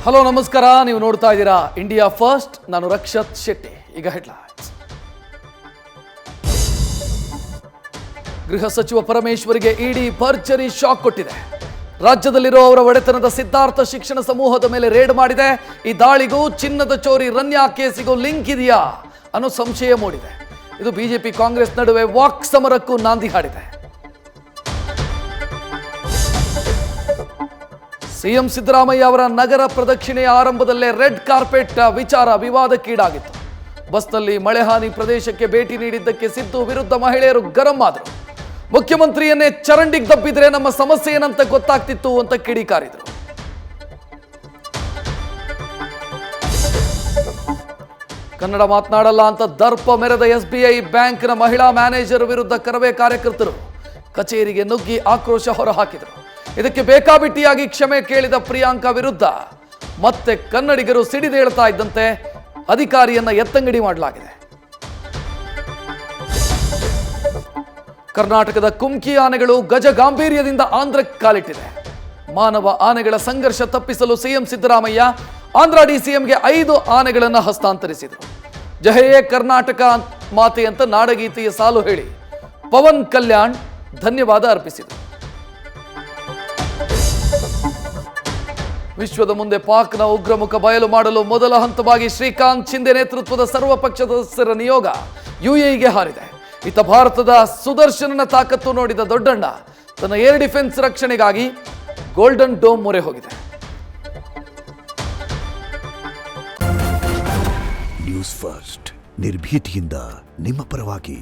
Hello ನಮಸ್ಕಾರ, ನೀವು ನೋಡ್ತಾ ಇದ್ದೀರಾ ಇಂಡಿಯಾ ಫಸ್ಟ್. ನಾನು ರಕ್ಷತ್ ಶೆಟ್ಟಿ. ಈಗ ಹೆಡ್ಲೈನ್ಸ್. ಗೃಹ ಸಚಿವ ಪರಮೇಶ್ವರಿಗೆ ಇಡಿ ಭರ್ಜರಿ ಶಾಕ್ ಕೊಟ್ಟಿದೆ. ರಾಜ್ಯದಲ್ಲಿರೋ ಅವರ ಒಡೆತನದ ಸಿದ್ಧಾರ್ಥ ಶಿಕ್ಷಣ ಸಮೂಹದ ಮೇಲೆ ರೇಡ್ ಮಾಡಿದೆ. ಈ ದಾಳಿಗೂ ಚಿನ್ನದ ಚೋರಿ ರನ್ಯಾ ಕೇಸಿಗೂ ಲಿಂಕ್ ಇದೆಯಾ ಅನ್ನೋ ಸಂಶಯ ಮೂಡಿದೆ. ಇದು ಬಿಜೆಪಿ ಕಾಂಗ್ರೆಸ್ ನಡುವೆ ವಾಕ್ ಸಮರಕ್ಕೂ ನಾಂದಿ ಹಾಡಿದೆ. ಸಿಎಂ ಸಿದ್ದರಾಮಯ್ಯ ಅವರ ನಗರ ಪ್ರದಕ್ಷಿಣೆಯ ಆರಂಭದಲ್ಲೇ ರೆಡ್ ಕಾರ್ಪೆಟ್ ವಿಚಾರ ವಿವಾದಕ್ಕೀಡಾಗಿತ್ತು. ಬಸ್ನಲ್ಲಿ ಮಳೆ ಹಾನಿ ಪ್ರದೇಶಕ್ಕೆ ಭೇಟಿ ನೀಡಿದ್ದಕ್ಕೆ ಸಿದ್ದು ವಿರುದ್ಧ ಮಹಿಳೆಯರು ಗರಂ ಆದರು. ಮುಖ್ಯಮಂತ್ರಿಯನ್ನೇ ಚರಂಡಿಗೆ ದಬ್ಬಿದ್ರೆ ನಮ್ಮ ಸಮಸ್ಯೆ ಏನಂತ ಗೊತ್ತಾಗ್ತಿತ್ತು ಅಂತ ಕಿಡಿಕಾರಿದರು. ಕನ್ನಡ ಮಾತನಾಡಲ್ಲ ಅಂತ ದರ್ಪ ಮೆರೆದ ಎಸ್ಬಿಐ ಬ್ಯಾಂಕ್ನ ಮಹಿಳಾ ಮ್ಯಾನೇಜರ್ ವಿರುದ್ಧ ಕರವೇ ಕಾರ್ಯಕರ್ತರು ಕಚೇರಿಗೆ ನುಗ್ಗಿ ಆಕ್ರೋಶ ಹೊರಹಾಕಿದರು. ಇದಕ್ಕೆ ಬೇಕಾಬಿಟ್ಟಿಯಾಗಿ ಕ್ಷಮೆ ಕೇಳಿದ ಪ್ರಿಯಾಂಕಾ ವಿರುದ್ಧ ಮತ್ತೆ ಕನ್ನಡಿಗರು ಸಿಡಿದೇಳ್ತಾ ಇದ್ದಂತೆ ಅಧಿಕಾರಿಯನ್ನ ಎತ್ತಂಗಡಿ ಮಾಡಲಾಗಿದೆ. ಕರ್ನಾಟಕದ ಕುಮ್ಕಿ ಆನೆಗಳು ಗಜ ಗಾಂಭೀರ್ಯದಿಂದ ಆಂಧ್ರಕ್ಕೆ ಕಾಲಿಟ್ಟಿದೆ. ಮಾನವ ಆನೆಗಳ ಸಂಘರ್ಷ ತಪ್ಪಿಸಲು ಸಿಎಂ ಸಿದ್ದರಾಮಯ್ಯ ಆಂಧ್ರ ಡಿಸಿಎಂಗೆ 5 ಆನೆಗಳನ್ನು ಹಸ್ತಾಂತರಿಸಿದರು. ಜಹೇ ಕರ್ನಾಟಕ ಮಾತೆ ಅಂತ ನಾಡಗೀತೆಯ ಸಾಲು ಹೇಳಿ ಪವನ್ ಕಲ್ಯಾಣ್ ಧನ್ಯವಾದ ಅರ್ಪಿಸಿದರು. ವಿಶ್ವದ ಮುಂದೆ ಪಾಕ್ನ ಉಗ್ರಮುಖ ಬಯಲು ಮಾಡಲು ಮೊದಲ ಹಂತವಾಗಿ ಶ್ರೀಕಾಂತ್ ಶಿಂದೆ ನೇತೃತ್ವದ ಸರ್ವಪಕ್ಷ ಸದಸ್ಯರ ನಿಯೋಗ ಯುಎಇಗೆ ಹಾರಿದೆ. ಇತ್ತ ಭಾರತದ ಸುದರ್ಶನನ ತಾಕತ್ತು ನೋಡಿದ ದೊಡ್ಡಣ್ಣ ತನ್ನ ಏರ್ ಡಿಫೆನ್ಸ್ ರಕ್ಷಣೆಗಾಗಿ ಗೋಲ್ಡನ್ ಡೋಮ್ ಮೊರೆ ಹೋಗಿದೆ. ನ್ಯೂಸ್ ಫಸ್ಟ್ ನಿರ್ಭೀತಿಯಿಂದ ನಿಮ್ಮ ಪರವಾಗಿ.